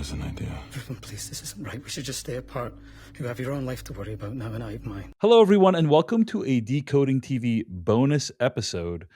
has an idea. Everyone, please, this isn't right. We should just stay apart. You have your own life to worry about now, and I have mine. Hello, everyone, and welcome to a Decoding TV bonus episode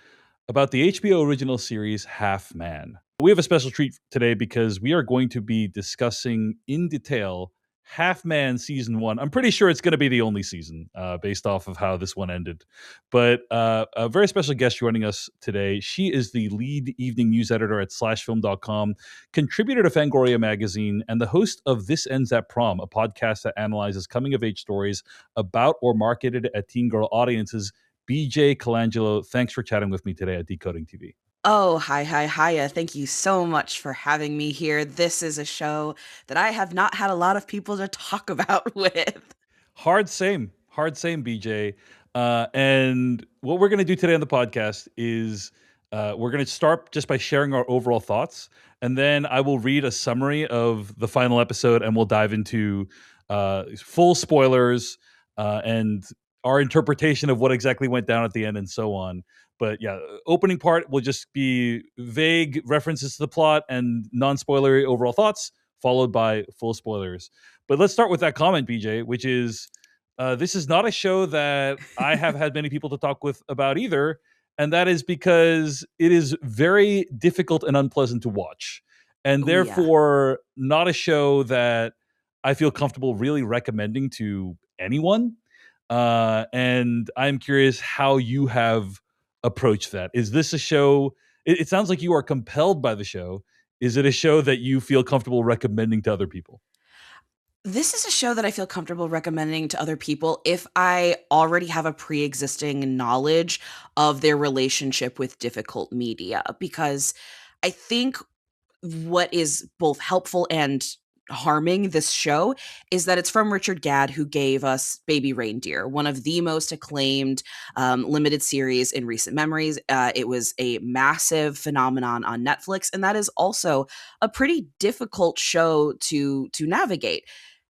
about the HBO original series Half Man. We have a special treat today because we are going to be discussing in detail Half Man Season 1. I'm pretty sure it's going to be the only season based off of how this one ended. But a very special guest joining us today. She is the lead evening news editor at slashfilm.com, contributor to Fangoria magazine, and the host of This Ends at Prom, a podcast that analyzes coming-of-age stories about or marketed at teen girl audiences. BJ Colangelo, thanks for chatting with me today at Decoding TV. Oh, hiya. Thank you so much for having me here. This is a show that I have not had a lot of people to talk about with. Hard same, BJ. And what we're going to do today on the podcast is we're going to start just by sharing our overall thoughts. And then I will read a summary of the final episode and we'll dive into full spoilers and our interpretation of what exactly went down at the end and so on. But yeah, opening part will just be vague references to the plot and non-spoilery overall thoughts, followed by full spoilers. But let's start with that comment, BJ, which is this is not a show that I have had many people to talk with about either. And that is because it is very difficult and unpleasant to watch. And therefore, not a show that I feel comfortable really recommending to anyone. And I'm curious how you have approached that. Is this a show? It sounds like you are compelled by the show. Is it a show that you feel comfortable recommending to other people? This is a show that I feel comfortable recommending to other people if I already have a pre-existing knowledge of their relationship with difficult media, because I think what is both helpful and harming this show is that it's from Richard Gadd, who gave us Baby Reindeer, one of the most acclaimed limited series in recent memories. It was a massive phenomenon on Netflix, and that is also a pretty difficult show to navigate.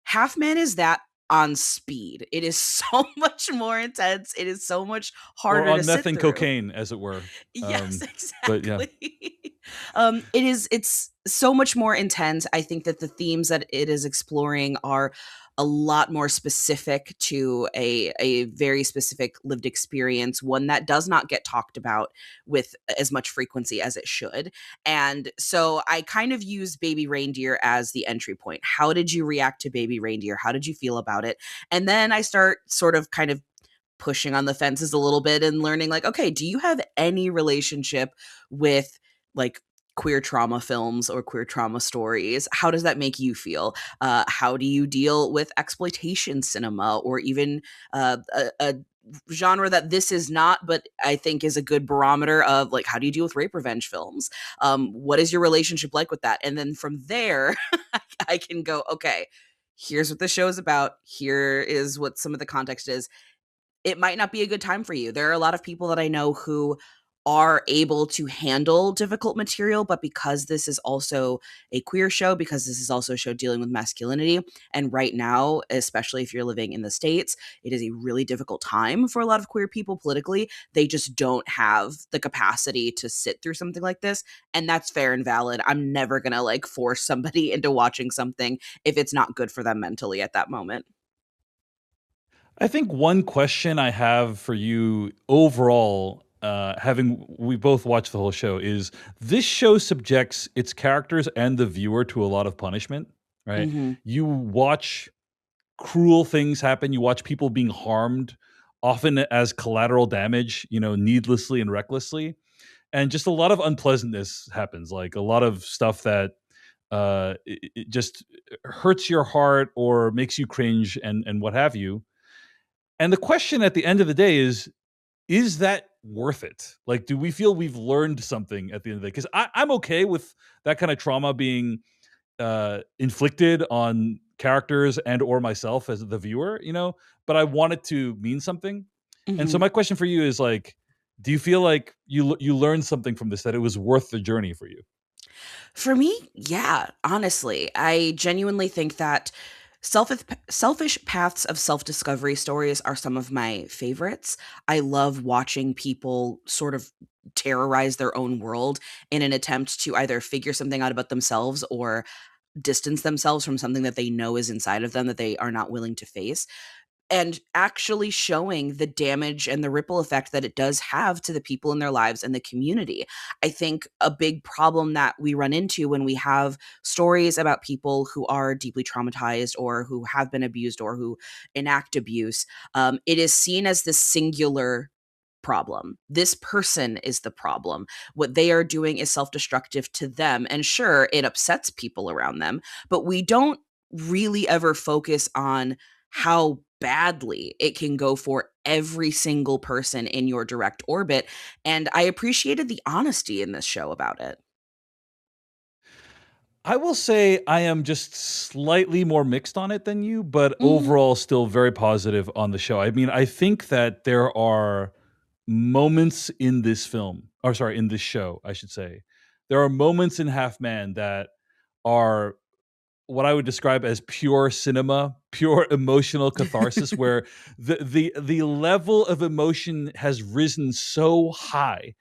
Half Man is that on speed. It is so much more intense. It is so much harder or on to meth sit and through. cocaine, as it were. Yes, But yeah. exactly. It's so much more intense. I think that the themes that it is exploring are a lot more specific to a very specific lived experience, one that does not get talked about with as much frequency as it should. And so I kind of use Baby Reindeer as the entry point. How did you react to Baby Reindeer? How did you feel about it? And then I start sort of kind of pushing on the fences a little bit and learning, like, okay, do you have any relationship with like queer trauma films or queer trauma stories? How does that make you feel? How do you deal with exploitation cinema, or even a genre that this is not, but I think is a good barometer of, like, how do you deal with rape revenge films? What is your relationship like with that? And then from there, I can go, okay, here's what the show is about. Here is what some of the context is. It might not be a good time for you. There are a lot of people that I know who are able to handle difficult material, but because this is also a queer show, because this is also a show dealing with masculinity, and right now, especially if you're living in the States, it is a really difficult time for a lot of queer people politically. They just don't have the capacity to sit through something like this, and that's fair and valid. I'm never gonna like force somebody into watching something if it's not good for them mentally at that moment. I think one question I have for you overall, having we both watched the whole show, is this show subjects its characters and the viewer to a lot of punishment, right? Mhm. You watch cruel things happen. You watch people being harmed, often as collateral damage, needlessly and recklessly. And just a lot of unpleasantness happens, like a lot of stuff that it just hurts your heart or makes you cringe and what have you. And the question at the end of the day is that worth it? Like, do we feel we've learned something at the end of the day? Because I'm okay with that kind of trauma being inflicted on characters and or myself as the viewer, but I want it to mean something. And so Mhm. my question for you is, like, do you feel like you learned something from this, that it was worth the journey for you? For me, yeah, honestly, I genuinely think that selfish paths of self-discovery stories are some of my favorites. I love watching people sort of terrorize their own world in an attempt to either figure something out about themselves or distance themselves from something that they know is inside of them that they are not willing to face, and actually showing the damage and the ripple effect that it does have to the people in their lives and the community. I think a big problem that we run into when we have stories about people who are deeply traumatized or who have been abused or who enact abuse, it is seen as this singular problem. This person is the problem. What they are doing is self-destructive to them. And sure, it upsets people around them, but we don't really ever focus on how badly it can go for every single person in your direct orbit. And I appreciated the honesty in this show about it. I will say I am just slightly more mixed on it than you, but Mhm. overall still very positive on the show. I mean, I think that there are moments in this film, or sorry, in this show, I should say. There are moments in Half Man that are what I would describe as pure cinema, pure emotional catharsis, where the level of emotion has risen so high,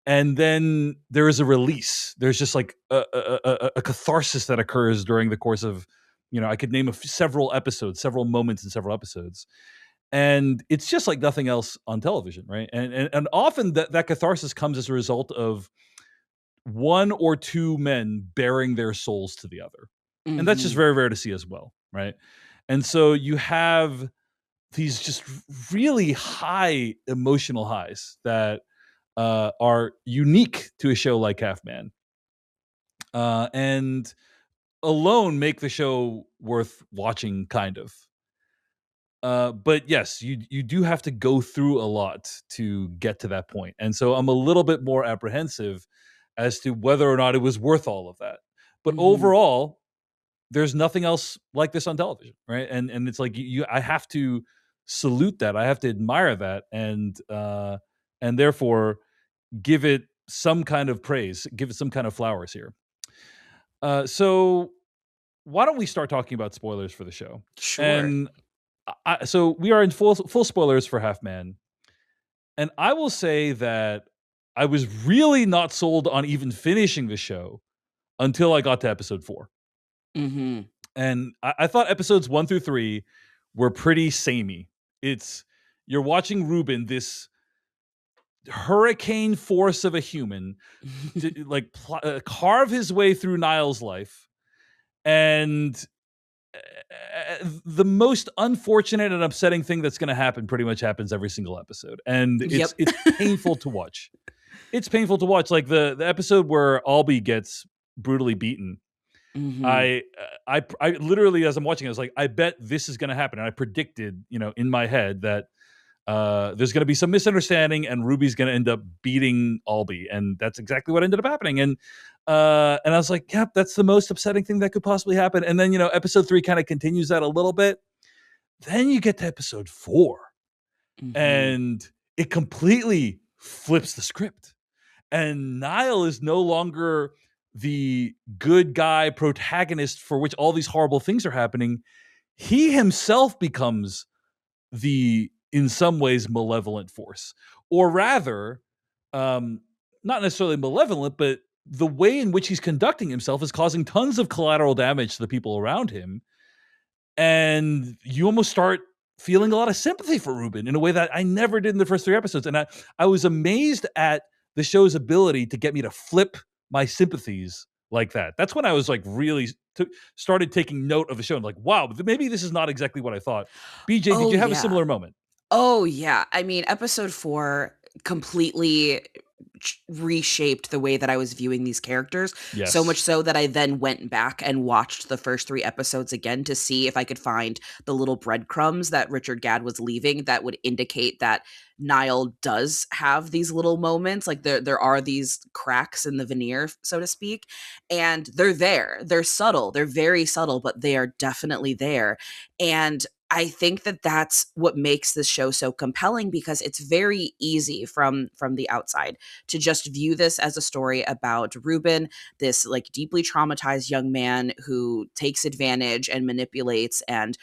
and then there is a release. There's just like a catharsis that occurs during the course of, I could name several episodes, several moments in several episodes, and it's just like nothing else on television, right? And often that catharsis comes as a result of one or two men bearing their souls to the other, and that's just Mhm. very rare to see as well, right? And so you have these just really high emotional highs that are unique to a show like Half Man, and alone make the show worth watching, kind of. But yes, you do have to go through a lot to get to that point, and so I'm a little bit more apprehensive as to whether or not it was worth all of that. But Mhm. overall, there's nothing else like this on television, right? And it's like I have to salute that, I have to admire that, and therefore give it some kind of praise, give it some kind of flowers here. So why don't we start talking about spoilers for the show? Sure. And so we are in full spoilers for Half Man, and I will say that I was really not sold on even finishing the show until I got to episode 4. Mhm. And I thought episodes 1 through 3 were pretty samey. It's You're watching Ruben, this hurricane force of a human, like carve his way through Niall's life, and the most unfortunate and upsetting thing that's going to happen pretty much happens every single episode, and it's Yep. it's painful to watch. It's painful to watch. Like the episode where Albie gets brutally beaten. Mhm. I literally, as I'm watching, I was like, I bet this is going to happen, and I predicted, in my head that there's going to be some misunderstanding, and Ruby's going to end up beating Albie, and that's exactly what ended up happening. And I was like, yep, that's the most upsetting thing that could possibly happen. And then episode 3 kind of continues that a little bit. Then you get to episode 4, Mhm. and it completely flips the script. And Niall is no longer the good guy protagonist for which all these horrible things are happening. He himself becomes the, in some ways, malevolent force, or rather, um, not necessarily malevolent, but the way in which he's conducting himself is causing tons of collateral damage to the people around him, and you almost start feeling a lot of sympathy for Ruben in a way that I never did in the first 3 episodes, and I was amazed at the show's ability to get me to flip my sympathies like that. That's when I was like really started taking note of the show and like, wow, maybe this is not exactly what I thought. BJ, did Oh, you have a yeah. similar moment? Oh, yeah. I mean, episode 4 completely reshaped the way that I was viewing these characters, so much Yes. so that I then went back and watched the first 3 episodes again to see if I could find the little breadcrumbs that Richard Gadd was leaving that would indicate that Niall does have these little moments, like there are these cracks in the veneer, so to speak, and they're there. They're subtle. They're very subtle, but they are definitely there. And I think that that's what makes this show so compelling, because it's very easy from the outside to just view this as a story about Ruben, this like deeply traumatized young man who takes advantage and manipulates and,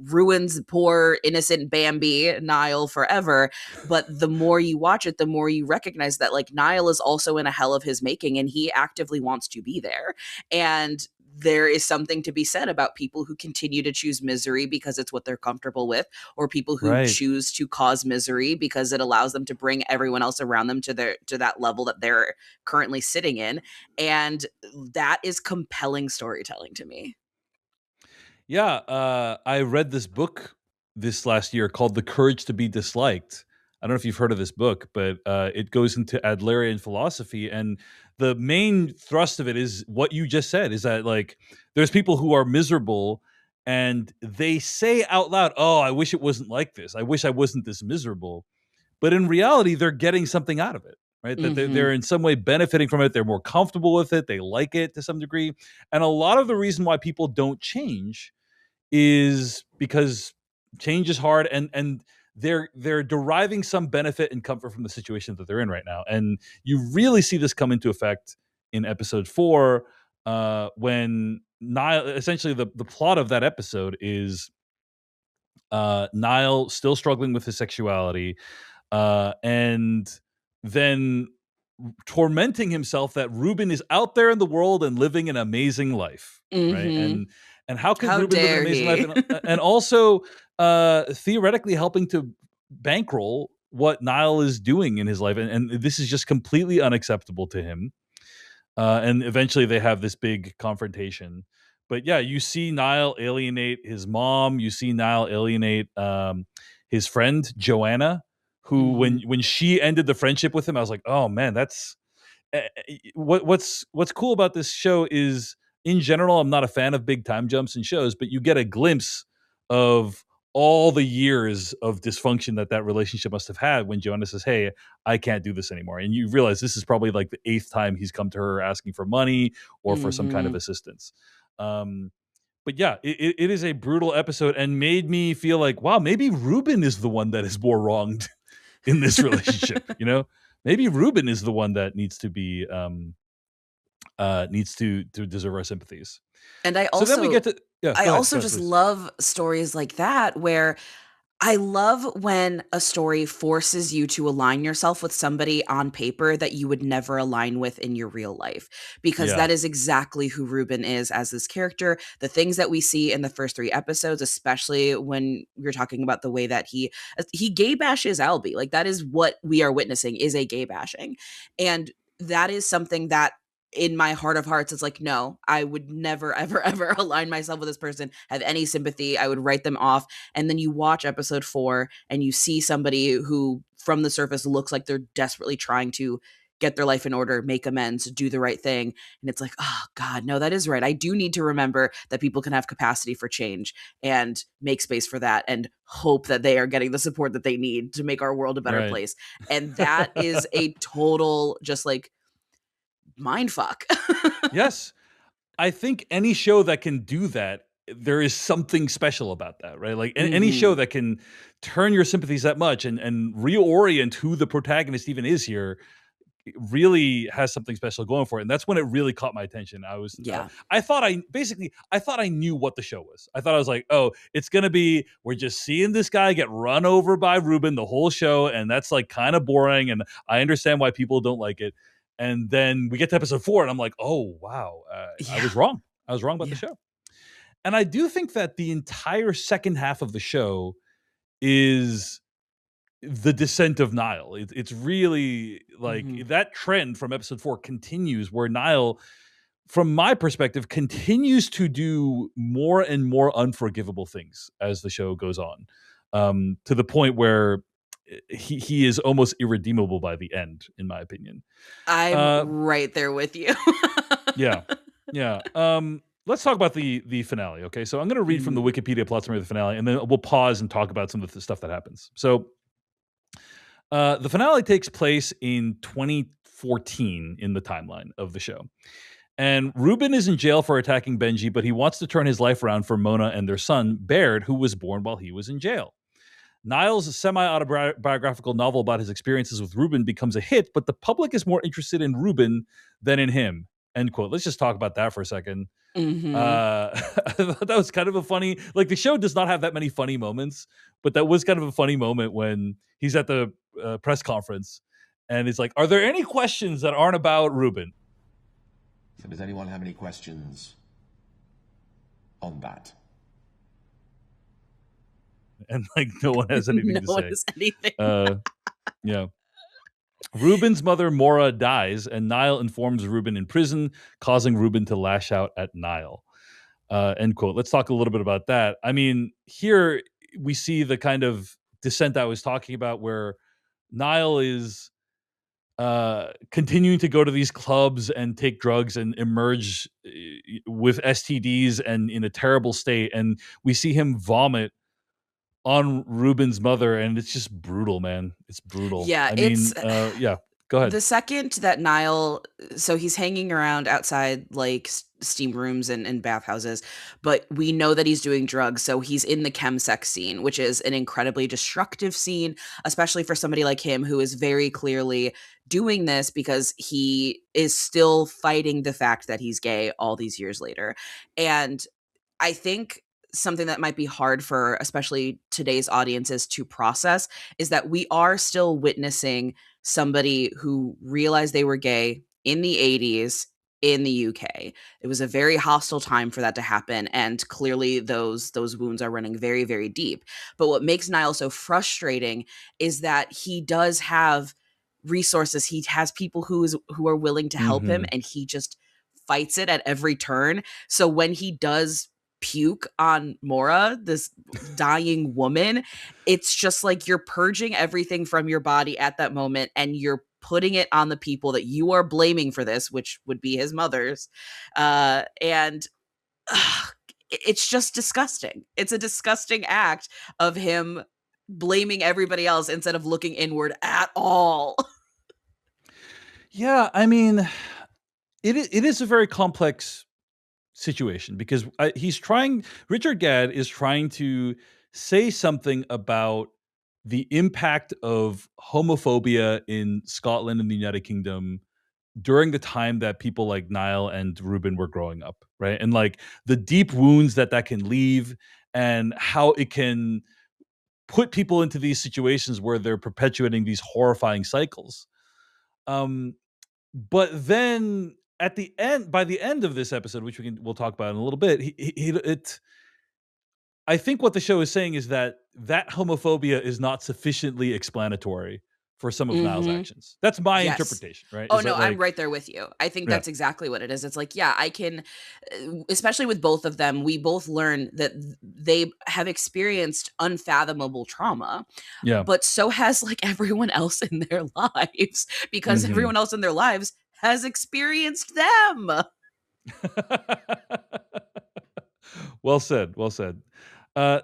ruins poor innocent Bambi, Niall, forever. But the more you watch it, the more you recognize that like Niall is also in a hell of his making, and he actively wants to be there. And there is something to be said about people who continue to choose misery because it's what they're comfortable with, or people who Right. choose to cause misery because it allows them to bring everyone else around them to that level that they're currently sitting in. And that is compelling storytelling to me. Yeah, I read this book this last year called The Courage to be Disliked. I don't know if you've heard of this book, but it goes into Adlerian philosophy, and the main thrust of it is what you just said, is that like there's people who are miserable and they say out loud, "Oh, I wish it wasn't like this. I wish I wasn't this miserable." But in reality, they're getting something out of it, right? That they're in some way benefiting from it. They're more comfortable with it. They like it to some degree. And a lot of the reason why people don't change is because change is hard, and they're deriving some benefit and comfort from the situation that they're in right now. And you really see this come into effect in episode 4, when Niall, essentially the plot of that episode is Niall still struggling with his sexuality, and then tormenting himself that Ruben is out there in the world and living an amazing life, right? Mm-hmm. And how could How Ruben live an dare amazing life, he? and also theoretically helping to bankroll what Niall is doing in his life, and this is just completely unacceptable to him. And eventually they have this big confrontation. But yeah, you see Niall alienate his mom. You see Niall alienate his friend Joanna, who Mhm. when she ended the friendship with him, I was like, oh man, that's what's cool about this show is, in general, I'm not a fan of big time jumps in shows, but you get a glimpse of all the years of dysfunction that relationship must have had when Joanna says, "Hey, I can't do this anymore," and you realize this is probably like the 8th time he's come to her asking for money or for some kind of Mhm. assistance. Um, but yeah, it is a brutal episode and made me feel like, wow, maybe Ruben is the one that is more wronged in this relationship. You know, maybe Ruben is the one that needs to be needs to deserve our sympathies. And I So then we also get to, yeah. I Go ahead, also go ahead, just please. love stories like that where I love when a story forces you to align yourself with somebody on paper that you would never align with in your real life, because Yeah, that is exactly who Ruben is as this character. The things that we see in the first 3 episodes, especially when you're talking about the way that he gay bashes Albie, like that is what we are witnessing, is a gay bashing. And that is something that in my heart of hearts, it's like, no, I would never, ever, ever align myself with this person, have any sympathy. I would write them off. And then you watch episode 4 and you see somebody who from the surface looks like they're desperately trying to get their life in order, make amends, do the right thing. And it's like, oh God, no, that is right. I do need to remember that people can have capacity for change and make space for that and hope that they are getting the support that they need to make our world a better right. place. And that is a total just like mind fuck. Yes, I think any show that can do that, there is something special about that, right? Like any show Mhm. that can turn your sympathies that much and reorient who the protagonist even is here, it really has something special going for it. And that's when it really caught my attention. Yeah. I thought I knew what the show was. I thought I was like, oh, it's gonna be, we're just seeing this guy get run over by Ruben the whole show, and that's like kind of boring. And I understand why people don't like it. And then we get to episode 4, and I'm like, oh wow, I Yeah. was wrong. I was wrong about the Yeah. show. And I do think that the entire second half of the show is the descent of Nile. It's really like Mhm. that trend from episode 4 continues, where Nile, from my perspective, continues to do more and more unforgivable things as the show goes on, to the point where he is almost irredeemable by the end, in my opinion. I'm Uh, right there with you. yeah, yeah. Let's talk about the finale. Okay, so I'm going to read from the Mhm. Wikipedia plot summary of the finale, and then we'll pause and talk about some of the stuff that happens. So the finale takes place in 2014 in the timeline of the show. And Ruben is in jail for attacking Benji, but he wants to turn his life around for Mona and their son, Baird, who was born while he was in jail. Niall's semi autobiographical novel about his experiences with Ruben becomes a hit, but the public is more interested in Ruben than in him. End quote. Let's just talk about that for a second. Mhm. I thought that was kind of a funny, like the show does not have that many funny moments, but that was kind of a funny moment when he's at the press conference and he's like, "Are there any questions that aren't about Ruben?" So does anyone have any questions? combat. And like no one has anything No to one say. has anything. Yeah. Ruben's mother, Mora, dies, and Niall informs Ruben in prison, causing Ruben to lash out at Niall. End quote. Let's talk a little bit about that. I mean, here we see the kind of descent I was talking about where Niall is continuing to go to these clubs and take drugs and emerge with STDs and in a terrible state. And we see him vomit on Ruben's mother, and it's just brutal, man. It's brutal. Yeah, I it's mean, yeah, go ahead. the second that Niall, so he's hanging around outside like steam rooms and bathhouses, but we know that he's doing drugs. So he's in the chemsex scene, which is an incredibly destructive scene, especially for somebody like him who is very clearly doing this because he is still fighting the fact that he's gay all these years later. And I think something that might be hard for especially today's audiences to process is that we are still witnessing somebody who realized they were gay in the 80s in the UK. It was a very hostile time for that to happen, and clearly those wounds are running very, very deep. But what makes Niall so frustrating is that he does have resources. He has people who are willing to help him, and he just fights it at every turn. So when he does puke on Mora, this dying woman, it's just like you're purging everything from your body at that moment, and you're putting it on the people that you are blaming for this, which would be his mother's. And it's just disgusting. It's a disgusting act of him blaming everybody else instead of looking inward at all. Yeah, I mean, it is a very complex situation because Richard Gadd is trying to say something about the impact of homophobia in Scotland and the United Kingdom during the time that people like Niall and Ruben were growing up, right? And like the deep wounds that can leave and how it can put people into these situations where they're perpetuating these horrifying cycles. But then at the end, by the end of this episode, which we'll talk about in a little bit, I think what the show is saying is that homophobia is not sufficiently explanatory for some of Niall's actions. That's my Yes. interpretation, right? Oh Is no, that, I'm like, right there with you. I think Yeah. that's exactly what it is. It's like, yeah, I can, especially with both of them, we both learn that they have experienced unfathomable trauma, Yeah. but so has like everyone else in their lives, because everyone else in their lives has experienced them. Well said. Well said.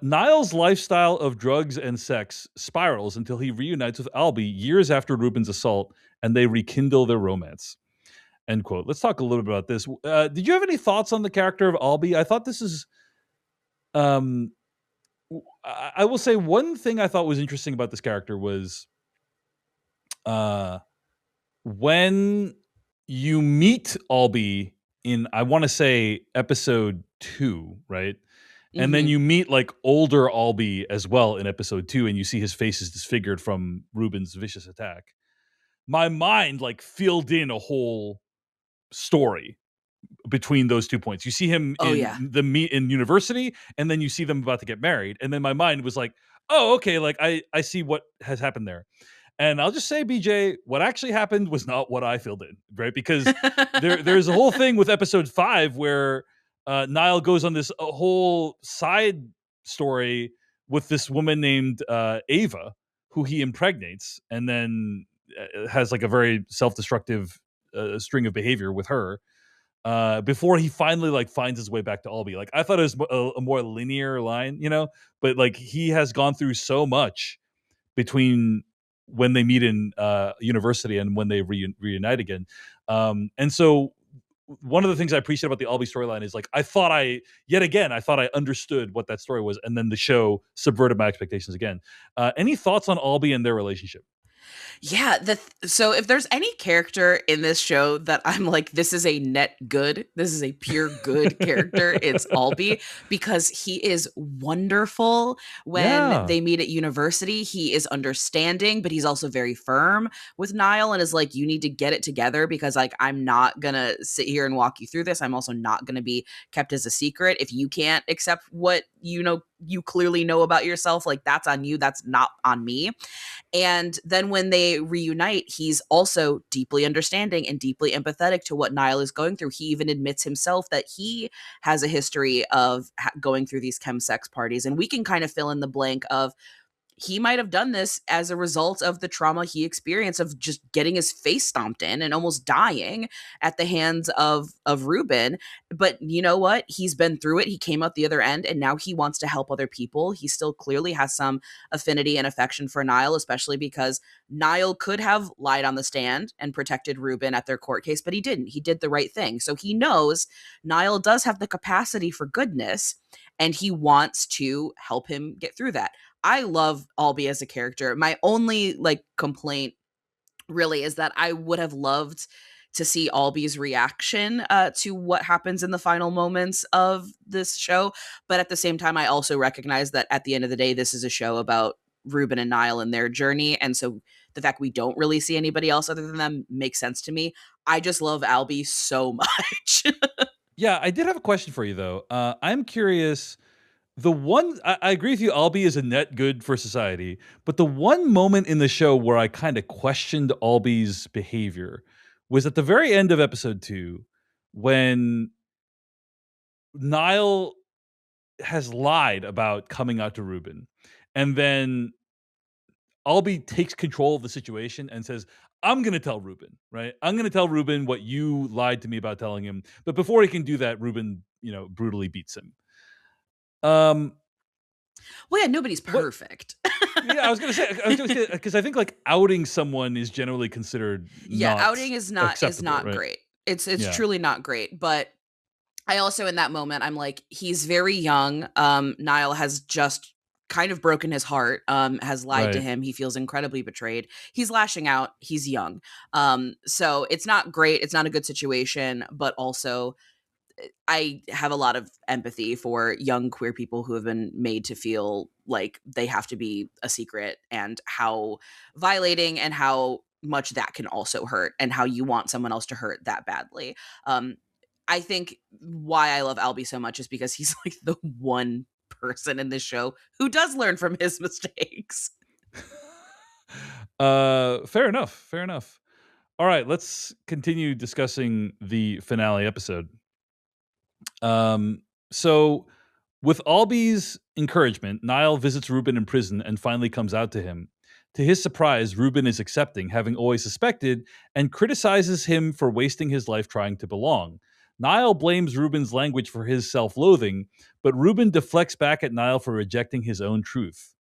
Niall's lifestyle of drugs and sex spirals until he reunites with Albie years after Ruben's assault, and they rekindle their romance. End quote. Let's talk a little bit about this. Did you have any thoughts on the character of Albie? I thought this is. I will say one thing I thought was interesting about this character was, when you meet Albie in, I want to say, episode 2, right? And then you meet like older Albie as well in episode 2, and you see his face is disfigured from Ruben's vicious attack. My mind like filled in a whole story between those 2 points. You see him in university, and then you see them about to get married, and then my mind was like, oh, okay, like I see what has happened there. And I'll just say, BJ, what actually happened was not what I filled in, right? Because there's a whole thing with episode 5 where Niall goes on this whole side story with this woman named Ava, who he impregnates, and then has like a very self-destructive string of behavior with her before he finally like finds his way back to Albie. Like I thought it was a more linear line, but like he has gone through so much between when they meet in university and when they reunite again. And so one of the things I appreciate about the Albie storyline is like I thought I understood what that story was, and then the show subverted my expectations again. Any thoughts on Albie and their relationship? Yeah, so if there's any character in this show that I'm like, this is a net good, this is a pure good character, it's Albie, because he is wonderful when Yeah. they meet at university. He is understanding, but he's also very firm with Niall and is like, you need to get it together because like I'm not gonna sit here and walk you through this. I'm also not gonna be kept as a secret. If you can't accept what you clearly know about yourself, like that's on you, that's not on me. And then when they reunite, he's also deeply understanding and deeply empathetic to what Niall is going through. He even admits himself that he has a history of going through these chemsex parties. And we can kind of fill in the blank of he might have done this as a result of the trauma he experienced of just getting his face stomped in and almost dying at the hands of Ruben. But you know what? He's been through it. He came out the other end and now he wants to help other people. He still clearly has some affinity and affection for Niall, especially because Niall could have lied on the stand and protected Ruben at their court case, but he didn't. He did the right thing. So he knows Niall does have the capacity for goodness and he wants to help him get through that. I love Albie as a character. My only like complaint really is that I would have loved to see Albie's reaction to what happens in the final moments of this show. But at the same time, I also recognize that at the end of the day, this is a show about Ruben and Niall and their journey. And so the fact we don't really see anybody else other than them makes sense to me. I just love Albie so much. Yeah, I did have a question for you though. I'm curious. I agree with you. Albie is a net good for society, but the one moment in the show where I kind of questioned Albie's behavior was at the very end of episode 2, when Niall has lied about coming out to Ruben, and then Albie takes control of the situation and says, I'm going to tell Ruben, right? I'm going to tell Ruben what you lied to me about telling him. But before he can do that, Ruben, brutally beats him. Well, yeah, nobody's What perfect. Yeah, I was gonna say because I think like outing someone is generally considered Yeah, not outing is acceptable, not right? great. It's Yeah, truly not great, but I also in that moment I'm like he's very young. Niall has just kind of broken his heart, has lied to right. him. He feels incredibly betrayed. He's lashing out. He's young. So it's not great. It's not a good situation, but also I have a lot of empathy for young queer people who have been made to feel like they have to be a secret and how violating and how much that can also hurt and how you want someone else to hurt that badly. Um, I think why I love Albie so much is because he's like the one person in this show who does learn from his mistakes. Fair enough. Fair enough. All right, let's continue discussing the finale episode. So with Albie's encouragement, Niall visits Ruben in prison and finally comes out to him. To his surprise, Ruben is accepting, having always suspected, and criticizes him for wasting his life trying to belong. Niall blames Ruben's language for his self loathing, but Ruben deflects back at Niall for rejecting his own truth.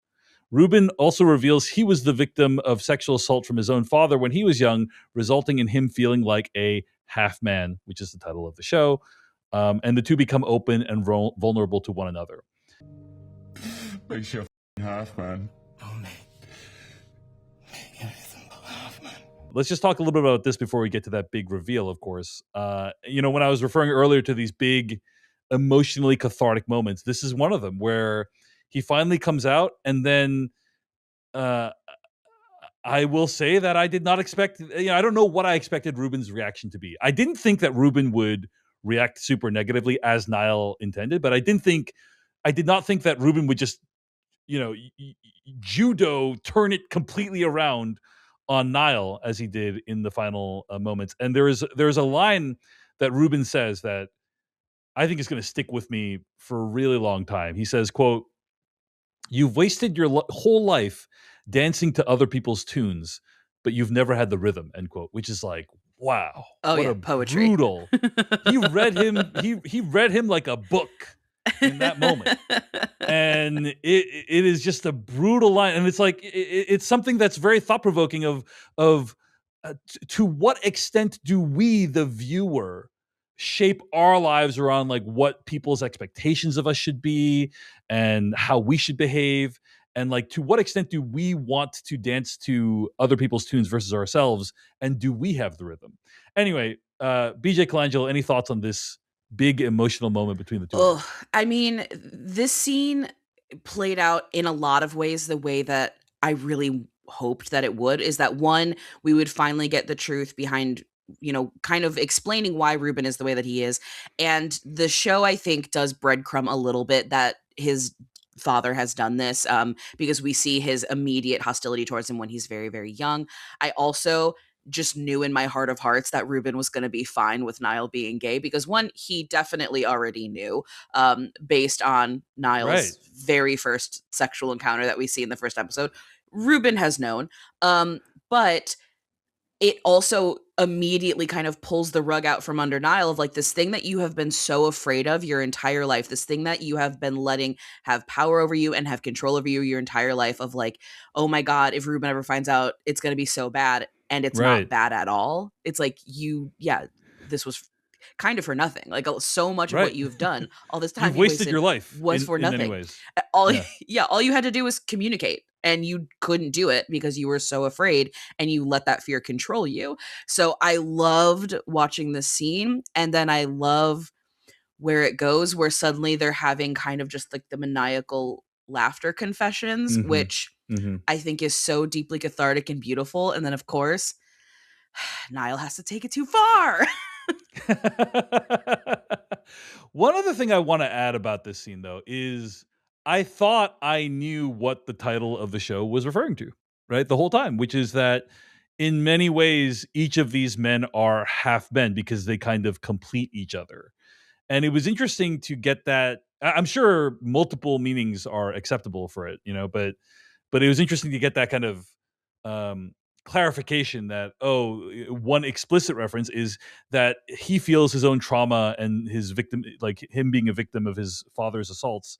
Ruben also reveals he was the victim of sexual assault from his own father when he was young, resulting in him feeling like a half man, which is the title of the show. And the two become open and vulnerable to one another. Makes you a half man. Oh, mate. Anything but half, man. Let's just talk a little bit about this before we get to that big reveal, of course. When I was referring earlier to these big emotionally cathartic moments, this is one of them where he finally comes out, and then I will say that I did not expect, I don't know what I expected Ruben's reaction to be. I didn't think that Ruben would react super negatively as Niall intended, but I did not think that Ruben would just, judo turn it completely around on Niall as he did in the final moments. And there's a line that Ruben says that I think is going to stick with me for a really long time. He says, quote, "You've wasted your whole life dancing to other people's tunes, but you've never had the rhythm," end quote, which is like, wow, Oh what yeah, a poetry. brutal. He read him like a book in that moment. And it is just a brutal line, and it's like it's something that's very thought provoking. To what extent do we, the viewer, shape our lives around like what people's expectations of us should be and how we should behave? and like to what extent do we want to dance to other people's tunes versus ourselves, and do we have the rhythm? Anyway, BJ Colangelo, any thoughts on this big emotional moment between the two of them? Oh, I mean, this scene played out in a lot of ways the way that I really hoped that it would. Is that one, we would finally get the truth behind, kind of explaining why Ruben is the way that he is. And the show, I think, does breadcrumb a little bit that his father has done this, because we see his immediate hostility towards him when he's very, very young. I also just knew in my heart of hearts that Ruben was going to be fine with Niall being gay, because one, he definitely already knew, based on Right. Niall's very first sexual encounter that we see in the first episode. Ruben has known, but it also immediately kind of pulls the rug out from under Niall of like, this thing that you have been so afraid of your entire life, this thing that you have been letting have power over you and have control over you your entire life, of like, oh my God, if Ruben ever finds out, it's going to be so bad. And it's not Right. bad at all. It's like, this was kind of for nothing. Like, so much of Right. what you've done, all this time You've you wasted your life was for in many nothing. ways. All Yeah. all you had to do was communicate, and you couldn't do it because you were so afraid, and you let that fear control you. So I loved watching this scene, and then I love where it goes, where suddenly they're having kind of just like the maniacal laughter confessions, Mhm. which I think is so deeply cathartic and beautiful. And then of course, Niall has to take it too far. One other thing I want to add about this scene, though, is I thought I knew what the title of the show was referring to, right? The whole time, which is that in many ways, each of these men are half men because they kind of complete each other. And it was interesting to get that. I'm sure multiple meanings are acceptable for it, but it was interesting to get that kind of um, clarification that one explicit reference is that he feels his own trauma and his victim, like him being a victim of his father's assaults,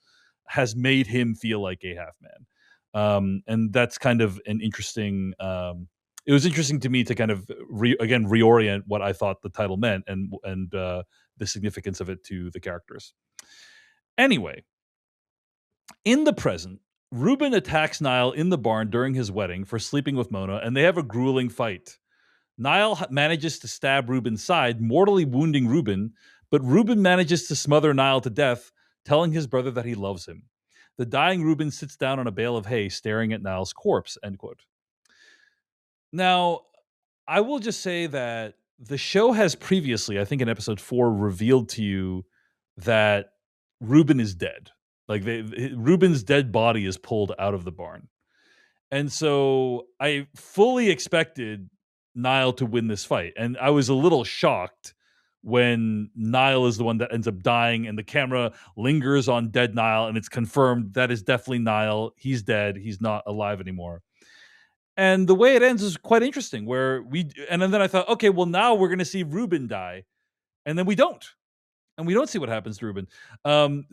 has made him feel like a half man, and that's kind of an interesting. It was interesting to me to kind of reorient what I thought the title meant and the significance of it to the characters. Anyway, in the present, Ruben attacks Niall in the barn during his wedding for sleeping with Mona, and they have a grueling fight. Niall manages to stab Ruben's side, mortally wounding Ruben, but Ruben manages to smother Niall to death, telling his brother that he loves him. The dying Ruben sits down on a bale of hay, staring at Niall's corpse, end quote. Now, I will just say that the show has previously, I think in episode 4, revealed to you that Ruben is dead. Like Ruben's dead body is pulled out of the barn. And so I fully expected Niall to win this fight. And I was a little shocked when Niall is the one that ends up dying and the camera lingers on dead Niall and it's confirmed that is definitely Niall. He's dead. He's not alive anymore. And the way it ends is quite interesting and then I thought, okay, well now we're going to see Ruben die. And then we don't. And we don't see what happens to Ruben.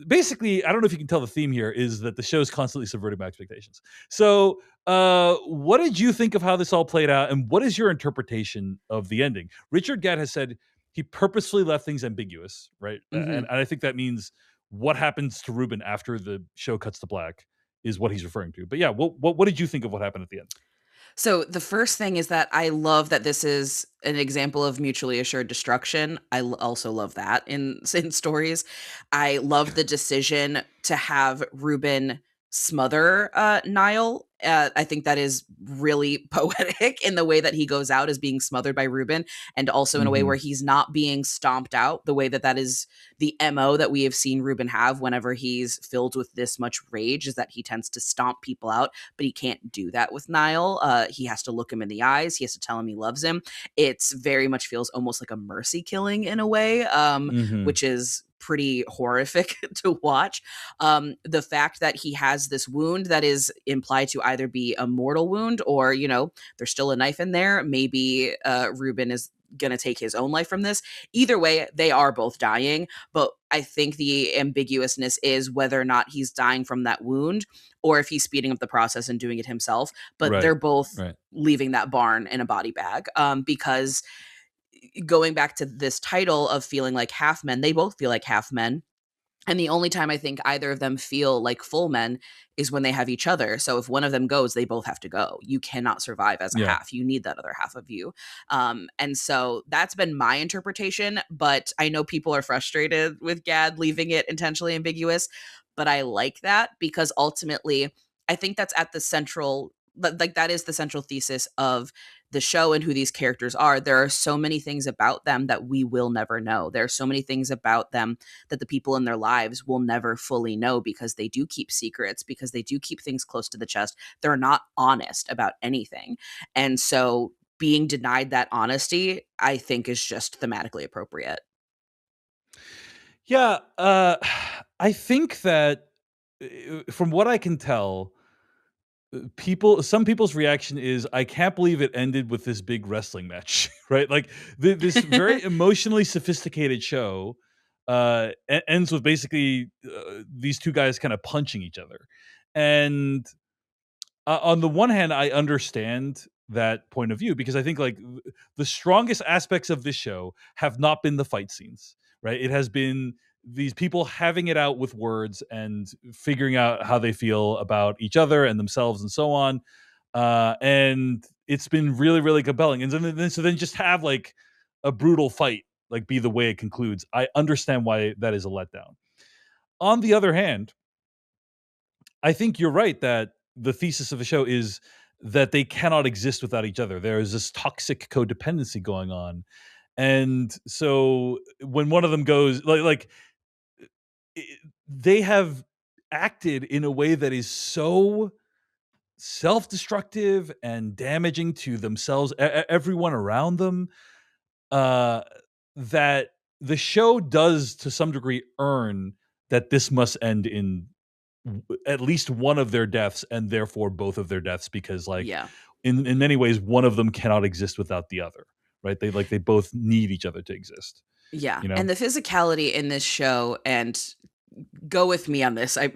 Basically, I don't know if you can tell the theme here is that the show is constantly subverting my expectations. So, what did you think of how this all played out, and what is your interpretation of the ending? Richard Gadd has said he purposefully left things ambiguous, right? And I think that means what happens to Ruben after the show cuts to black is what he's referring to. But yeah, what did you think of what happened at the end? So the first thing is that I love that this is an example of mutually assured destruction. I also love that in stories. I love the decision to have Ruben smother Niall. I think that is really poetic in the way that he goes out as being smothered by Ruben, and also in a way where he's not being stomped out, the way that that is the MO that we have seen Ruben have whenever he's filled with this much rage, is that he tends to stomp people out, but he can't do that with Niall. He has to look him in the eyes. He has to tell him he loves him. It's very much feels almost like a mercy killing in a way, which is pretty horrific to watch. The fact that he has this wound that is implied to either be a mortal wound or, there's still a knife in there. Maybe Ruben is going to take his own life from this. Either way, they are both dying. But I think the ambiguousness is whether or not he's dying from that wound or if he's speeding up the process and doing it himself. But they're both leaving that barn in a body bag, because going back to this title of feeling like half men, they both feel like half men. And the only time I think either of them feel like full men is when they have each other. So if one of them goes, they both have to go. You cannot survive as a Yeah. half. You need that other half of you. And so that's been my interpretation. But I know people are frustrated with Gad leaving it intentionally ambiguous. But I like that because ultimately, I think that's at the central, like that is the central thesis of the show and who these characters are. There are so many things about them that we will never know. There are so many things about them that the people in their lives will never fully know because they do keep secrets, because they do keep things close to the chest. They're not honest about anything. And so being denied that honesty, I think, is just thematically appropriate. Yeah, I think that from what I can tell, some people's reaction is, I can't believe it ended with this big wrestling match, right? Like this very emotionally sophisticated show ends with basically these two guys kind of punching each other. And on the one hand, I understand that point of view because I think like the strongest aspects of this show have not been the fight scenes, right? It has been these people having it out with words and figuring out how they feel about each other and themselves and so on. And it's been really, really compelling. And so then just have like a brutal fight, like be the way it concludes. I understand why that is a letdown. On the other hand, I think you're right that the thesis of the show is that they cannot exist without each other. There is this toxic codependency going on. And so when one of them goes i- they have acted in a way that is so self-destructive and damaging to themselves, everyone around them, uh, that the show does to some degree earn that this must end in at least one of their deaths and therefore both of their deaths because like Yeah. in many ways one of them cannot exist without the other, right? They both need each other to exist, Yeah. you know. And the physicality in this show, and go with me on this. I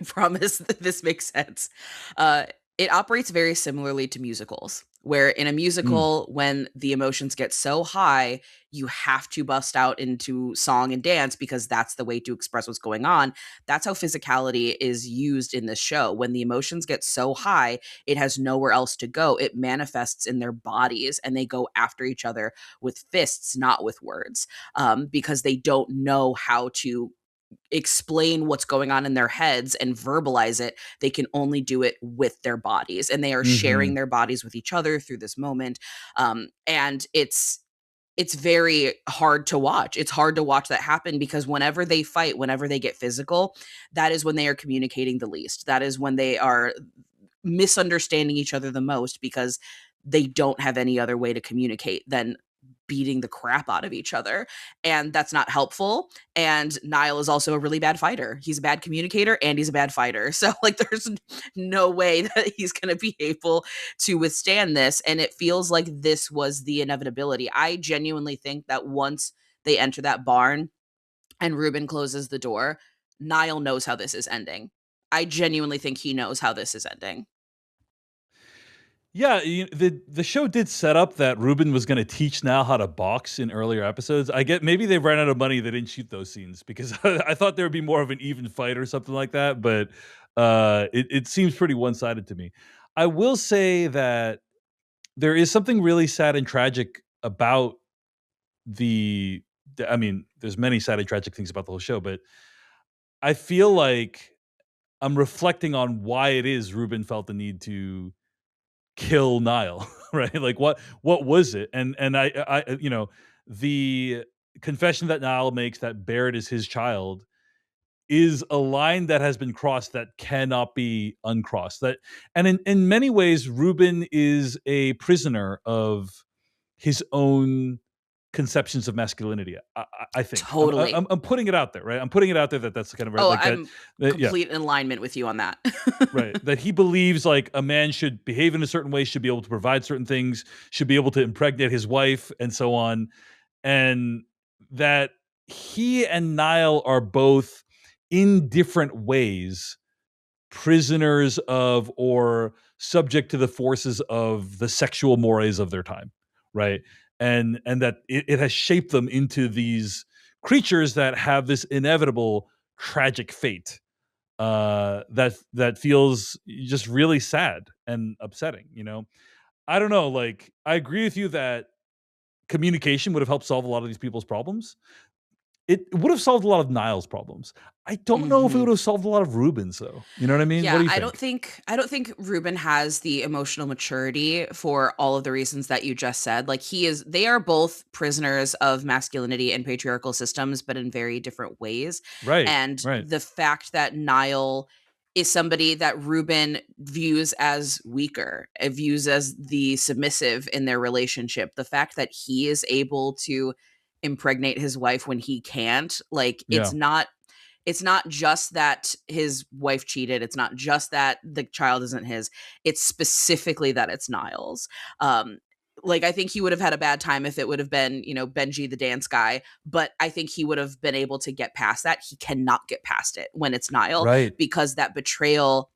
promise that this makes sense. Uh, it operates very similarly to musicals, where in a Mm, musical, when the emotions get so high, you have to bust out into song and dance because that's the way to express what's going on. That's how physicality is used in this show. When the emotions get so high, it has nowhere else to go. It manifests in their bodies and they go after each other with fists, not with words, because they don't know how to explain what's going on in their heads and verbalize it. They can only do it with their bodies, and they are sharing mhm. their bodies with each other through this moment. And it's very hard to watch. It's hard to watch that happen because whenever they fight, whenever they get physical, that is when they are communicating the least. That is when they are misunderstanding each other the most because they don't have any other way to communicate than beating the crap out of each other. And that's not helpful. And Niall is also a really bad fighter. He's a bad communicator and he's a bad fighter. So, like, there's no way that he's going to be able to withstand this. And it feels like this was the inevitability. I genuinely think that once they enter that barn and Ruben closes the door, Niall knows how this is ending. I genuinely think he knows how this is ending. Yeah, the show did set up that Ruben was going to teach Niall how to box in earlier episodes. I get maybe they ran out of money, they didn't shoot those scenes because I thought there would be more of an even fight or something like that, but it seems pretty one-sided to me. I will say that there is something really sad and tragic about the I mean, there's many sad and tragic things about the whole show, but I feel like I'm reflecting on why it is Ruben felt the need to kill Niall, right? Like what was it? And the confession that Niall makes that Barrett is his child is a line that has been crossed that cannot be uncrossed. That and in many ways, Ruben is a prisoner of his own conceptions of masculinity. I think Totally. I'm putting it out there, right? I'm putting it out there that that's kind of right, Oh, like that. I'm Yeah, complete in alignment with you on that. right. That he believes like a man should behave in a certain way, should be able to provide certain things, should be able to impregnate his wife, and so on. And that he and Niall are both in different ways prisoners of or subject to the forces of the sexual mores of their time, right? And that it has shaped them into these creatures that have this inevitable tragic fate that feels just really sad and upsetting. I don't know. Like, I agree with you that communication would have helped solve a lot of these people's problems. It would have solved a lot of Niall's problems. I don't know if it Mhm. would have solved a lot of Ruben's though. You know what I mean? What Yeah, do you I don't think? think I don't think Ruben has the emotional maturity for all of the reasons that you just said. Like they are both prisoners of masculinity and patriarchal systems, but in very different ways. Right. And Right. the fact that Niall is somebody that Ruben views as weaker, views as the submissive in their relationship, the fact that he is able to impregnate his wife when he can't, like Yeah. it's not just that his wife cheated. It's not just that the child isn't his. It's specifically that it's Niall's. Like, I think he would have had a bad time if it would have been, Benji, the dance guy, but I think he would have been able to get past that. He cannot get past it when it's Niall, Right. because that betrayal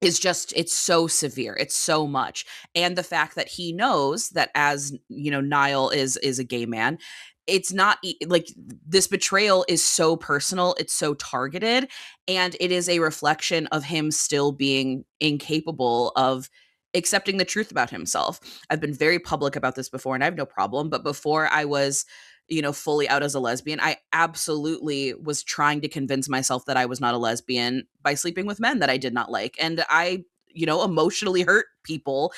is just, it's so severe. It's so much. And the fact that he knows that, as Niall is a gay man, it's not like, this betrayal is so personal, it's so targeted, and it is a reflection of him still being incapable of accepting the truth about himself. I've been very public about this before, and I have no problem, but before I was fully out as a lesbian, I absolutely was trying to convince myself that I was not a lesbian by sleeping with men that I did not like. And I, emotionally hurt people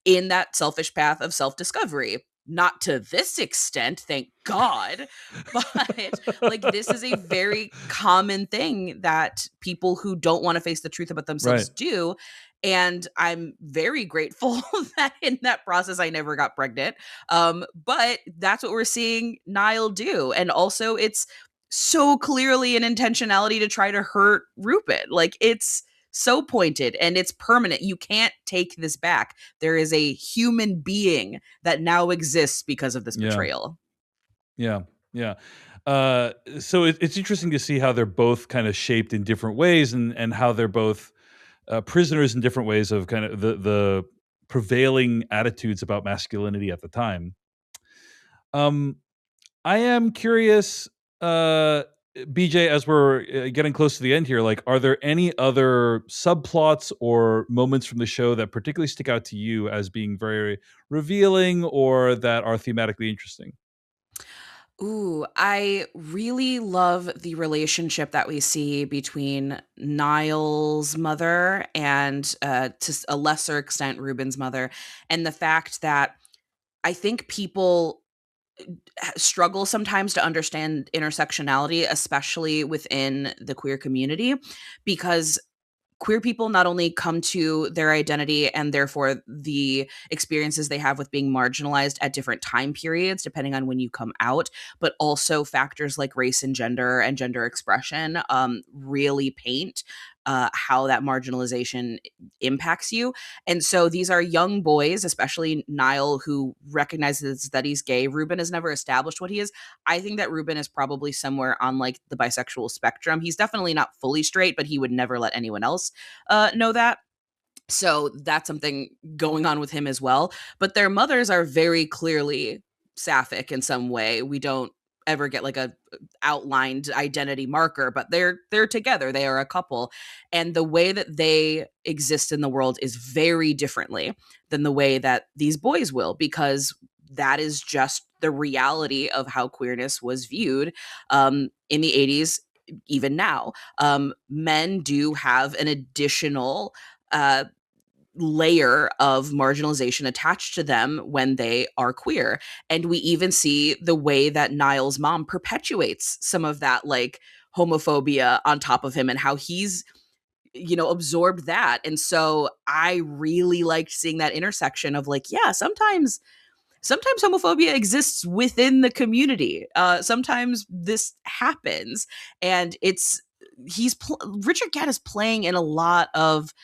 in that selfish path of self-discovery. Not to this extent, thank God, but like, this is a very common thing that people who don't want to face the truth about themselves Right. do. And I'm very grateful that in that process I never got pregnant. But that's what we're seeing Niall do. And also, it's so clearly an intentionality to try to hurt Rupert. Like, it's so pointed and it's permanent. You can't take this back. There is a human being that now exists because of this Yeah. betrayal. Yeah. Yeah. So it's interesting to see how they're both kind of shaped in different ways, and how they're both prisoners in different ways of kind of the prevailing attitudes about masculinity at the time. Um, I am curious, BJ, as we're getting close to the end here, like, are there any other subplots or moments from the show that particularly stick out to you as being very revealing or that are thematically interesting? Ooh, I really love the relationship that we see between Niall's mother and, to a lesser extent, Ruben's mother, and the fact that I think people struggle sometimes to understand intersectionality, especially within the queer community, because queer people not only come to their identity and therefore the experiences they have with being marginalized at different time periods, depending on when you come out, but also factors like race and gender expression really paint how that marginalization impacts you. And so these are young boys, especially Niall, who recognizes that he's gay. Ruben has never established what he is. I think that Ruben is probably somewhere on like the bisexual spectrum. He's definitely not fully straight, but he would never let anyone else know that. So that's something going on with him as well. But their mothers are very clearly sapphic in some way. We don't ever get like a outlined identity marker, but they're together. They are a couple. And the way that they exist in the world is very differently than the way that these boys will, because that is just the reality of how queerness was viewed in the 80s, even now. Men do have an additional uh, layer of marginalization attached to them when they are queer. And we even see the way that Niall's mom perpetuates some of that, like, homophobia on top of him, and how he's absorbed that. And so I really liked seeing that intersection of, like, yeah, sometimes homophobia exists within the community. Sometimes this happens, and Richard Gadd is playing in a lot of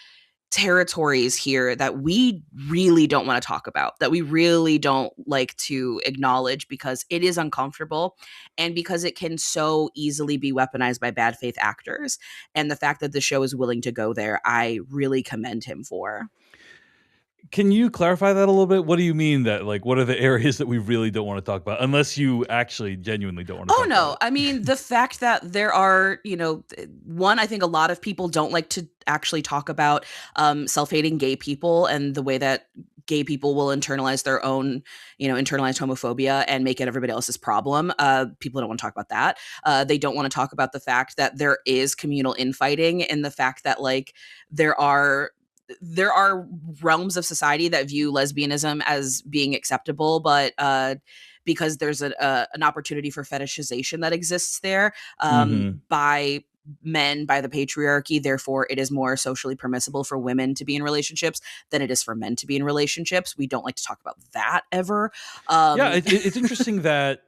territories here that we really don't want to talk about, that we really don't like to acknowledge, because it is uncomfortable and because it can so easily be weaponized by bad faith actors. And the fact that the show is willing to go there, I really commend him for. Can you clarify that a little bit? What do you mean that, like, what are the areas that we really don't want to talk about, unless you actually genuinely don't want to Oh talk about no, it? I mean the fact that there are, one, I think a lot of people don't like to actually talk about self-hating gay people and the way that gay people will internalize their own, internalized homophobia and make it everybody else's problem. People don't want to talk about that. They don't want to talk about the fact that there is communal infighting and the fact that like there are realms of society that view lesbianism as being acceptable, but because there's an opportunity for fetishization that exists there Mhm. by men, by the patriarchy. Therefore, it is more socially permissible for women to be in relationships than it is for men to be in relationships. We don't like to talk about that ever. Yeah, Um, it's interesting that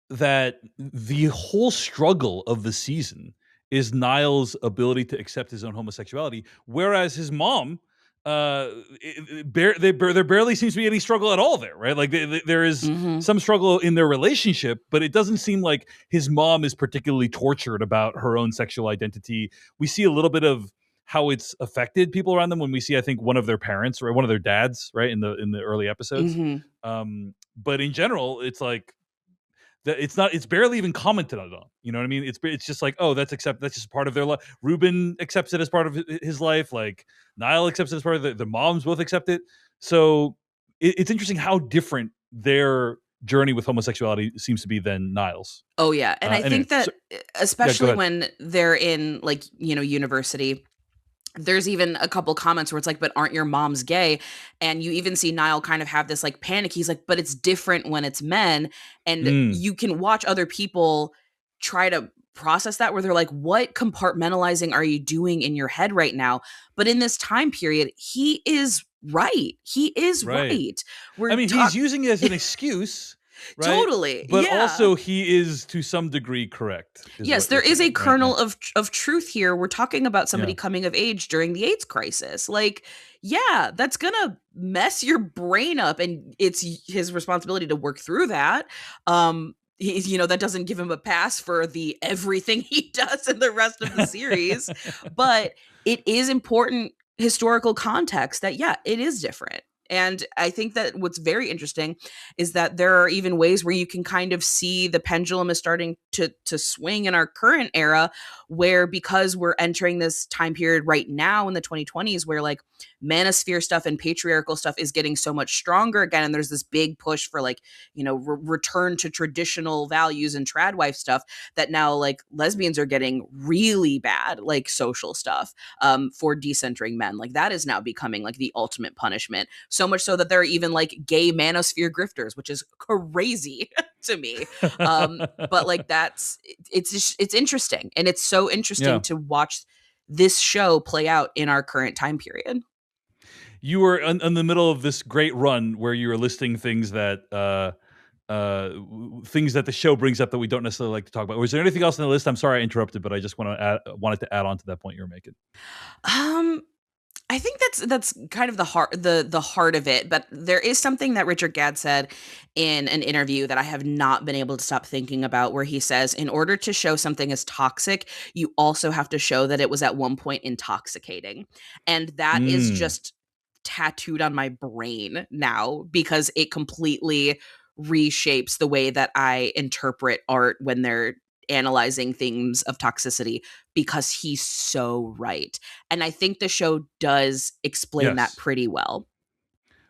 that the whole struggle of the season is Niall's ability to accept his own homosexuality, whereas his mom, there barely seems to be any struggle at all there, right? Like there is mhm. some struggle in their relationship, but it doesn't seem like his mom is particularly tortured about her own sexual identity. We see a little bit of how it's affected people around them when we see, I think, one of their parents or one of their dads, right, in the early episodes. Mhm. But in general, it's like that it's barely even commented on. You know what I mean? It's just like, oh, that's just part of their life. Ruben accepts it as part of his life. Like Niall accepts it as part of the moms both accept it. So it's interesting how different their journey with homosexuality seems to be than Niall's. Oh yeah, and I Anyway, think so, that yeah, go especially ahead. when they're in like university, there's even a couple comments where it's like, but aren't your moms gay? And you even see Niall kind of have this like panic. He's like, but it's different when it's men. And Mm, you can watch other people try to process that where they're like, what compartmentalizing are you doing in your head right now? But in this time period, he is right. He is right. right. I We're mean, he's talk using it as an excuse, right? totally. But Yeah. also, he is to some degree correct, is Yes, what there you're is a saying, right? Yeah. kernel of truth here. We're talking about somebody Yeah. coming of age during the AIDS crisis. Like, yeah, that's gonna mess your brain up, and it's his responsibility to work through that. That doesn't give him a pass for the everything he does in the rest of the series, but it is important historical context that yeah, it is different. And I think that what's very interesting is that there are even ways where you can kind of see the pendulum is starting to swing in our current era, where because we're entering this time period right now in the 2020s where like manosphere stuff and patriarchal stuff is getting so much stronger again, and there's this big push for like return to traditional values and trad wife stuff, that now like lesbians are getting really bad like social stuff for decentering men. Like that is now becoming like the ultimate punishment. So much so that there are even like gay manosphere grifters, which is crazy to me. But like it's interesting, and it's so interesting Yeah. to watch this show play out in our current time period. You were in the middle of this great run where you were listing things that things that the show brings up that we don't necessarily like to talk about. Was there anything else on the list? I'm sorry I interrupted, but I just wanted to add on to that point you were making. Um, I think that's kind of the heart of it, but there is something that Richard Gadd said in an interview that I have not been able to stop thinking about, where he says, in order to show something as toxic, you also have to show that it was at one point intoxicating. And that is Mm, just tattooed on my brain now because it completely reshapes the way that I interpret art when they're analyzing themes of toxicity, because he's so right. And I think the show does explain that yes. pretty well.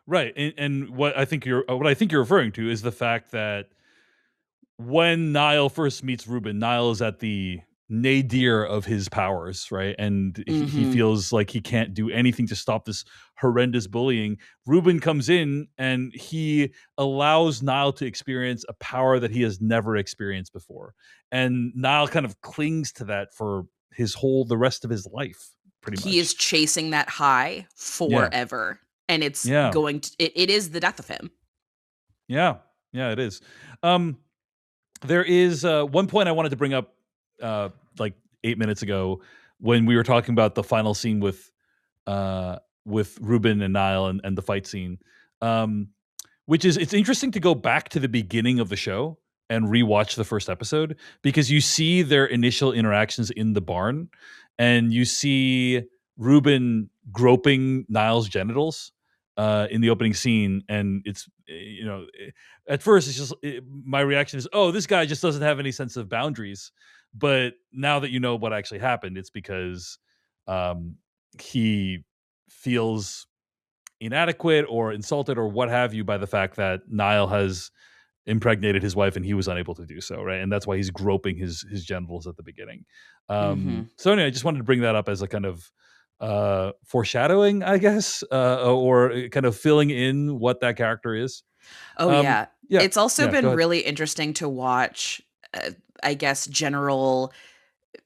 Right. And what I think you're referring to is the fact that when Niall first meets Ruben, Niall is at the nadir of his powers, right? And he Mhm. feels like he can't do anything to stop this horrendous bullying. Ruben comes in and he allows Niall to experience a power that he has never experienced before. And Niall kind of clings to that for the rest of his life, pretty He is much. chasing that high Yeah. forever, and it's Yeah. going to it is the death of him. Yeah. Yeah, it is. Um, There is one point I wanted to bring up, uh, like 8 minutes ago, when we were talking about the final scene with Ruben and Niall and the fight scene. Um, which is, it's interesting to go back to the beginning of the show and rewatch the first episode, because you see their initial interactions in the barn, and you see Ruben groping Niall's genitals in the opening scene, and it's at first it's just my reaction is, oh, this guy just doesn't have any sense of boundaries. But now that you know what actually happened, it's because he feels inadequate or insulted or what have you by the fact that Niall has impregnated his wife and he was unable to do so, right? And that's why he's groping his genitals at the beginning. So anyway, I just wanted to bring that up as a kind of foreshadowing, I guess, or kind of filling in what that character is. Oh yeah. Yeah, It's also go been ahead. really interesting to watch, I guess, general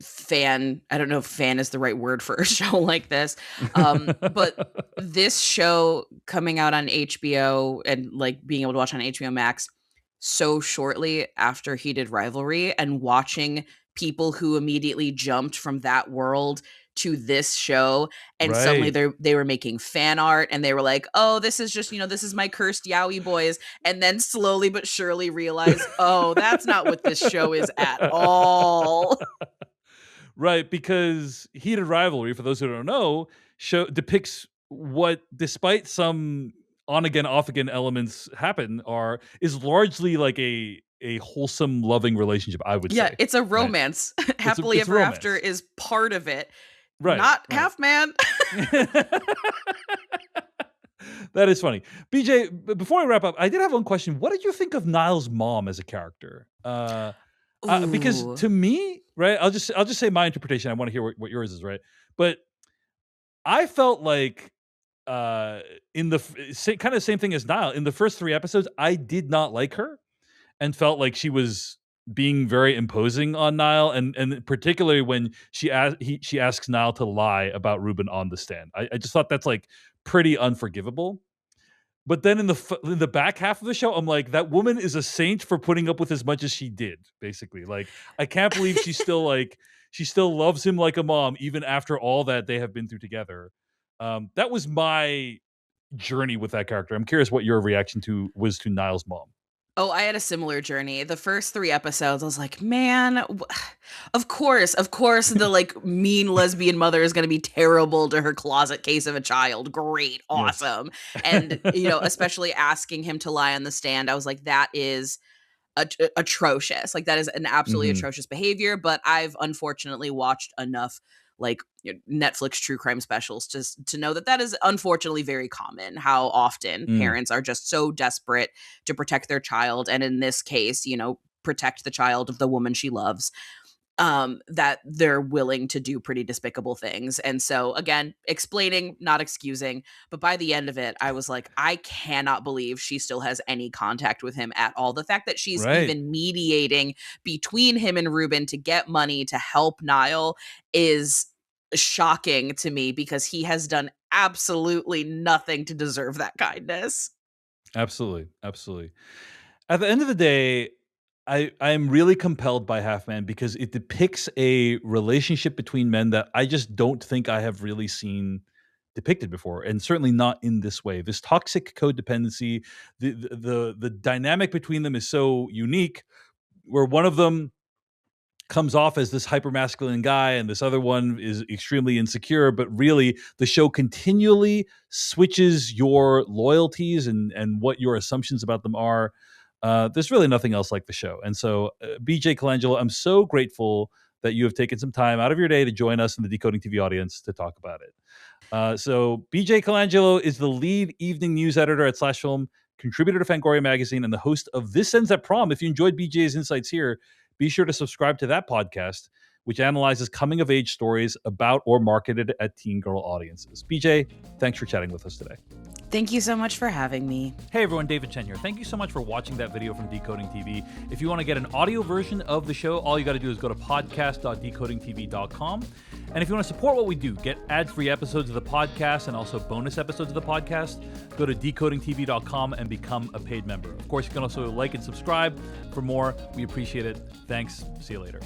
fan. I don't know if fan is the right word for a show like this. But this show coming out on HBO and like being able to watch on HBO Max so shortly after he did Rivalry, and watching people who immediately jumped from that world to this show, and suddenly Right. they were making fan art, and they were like, oh, this is just, this is my cursed yaoi boys, and then slowly but surely realize, oh, that's not what this show is at all. Right, because Heated Rivalry, for those who don't know, depicts what, despite some on again, off again elements happen, is largely like a wholesome, loving relationship, I would Yeah, say. it's a Right. romance. Happily It's a ever after romance. is part of it. Right. Not right. half man. That is funny. BJ, before I wrap up, I did have one question. What did you think of Niall's mom as a character? Because Ooh. to me, right, I'll just say my interpretation. I want to hear what yours is, right? But I felt like in the kind of same thing as Niall in the first 3 episodes, I did not like her and felt like she was being very imposing on Niall, and particularly when she asks Niall to lie about Ruben on the stand. I just thought that's like pretty unforgivable. But then in the back half of the show, I'm like, that woman is a saint for putting up with as much as she did. Basically, like, I can't believe she's still like, she still loves him like a mom even after all that they have been through together. That was my journey with that character. I'm curious what your reaction was to Niall's mom. Oh, I had a similar journey. The first 3 episodes, I was like, man, of course, the like mean lesbian mother is going to be terrible to her closet case of a child. Great. Yes. Awesome. And, especially asking him to lie on the stand, I was like, that is atrocious. Like, that is an absolutely Mhm. atrocious behavior. But I've unfortunately watched enough like Netflix true crime specials to know that is unfortunately very common. How often Mm. parents are just so desperate to protect their child, and in this case, protect the child of the woman she loves, that they're willing to do pretty despicable things. And so, again, explaining, not excusing. But by the end of it, I was like, I cannot believe she still has any contact with him at all. The fact that she's Right. even mediating between him and Ruben to get money to help Niall is shocking to me, because he has done absolutely nothing to deserve that kindness. Absolutely. Absolutely. At the end of the day, I am really compelled by Half Man because it depicts a relationship between men that I just don't think I have really seen depicted before, and certainly not in this way. This toxic codependency, the dynamic between them is so unique, where one of them comes off as this hypermasculine guy and this other one is extremely insecure, but really the show continually switches your loyalties and what your assumptions about them are. There's really nothing else like the show. And so, BJ Colangelo, I'm so grateful that you have taken some time out of your day to join us in the Decoding TV audience to talk about it. So BJ Colangelo is the lead evening news editor at Slash Film, contributor to Fangoria magazine, and the host of This Ends at Prom. If you enjoyed BJ's insights here, be sure to subscribe to that podcast, which analyzes coming of age stories about or marketed at teen girl audiences. BJ, thanks for chatting with us today. Thank you so much for having me. Hey everyone, David Chen here. Thank you so much for watching that video from Decoding TV. If you want to get an audio version of the show, all you got to do is go to podcast.decodingtv.com. And if you want to support what we do, get ad-free episodes of the podcast and also bonus episodes of the podcast, go to decodingtv.com and become a paid member. Of course, you can also like and subscribe for more. We appreciate it. Thanks. See you later.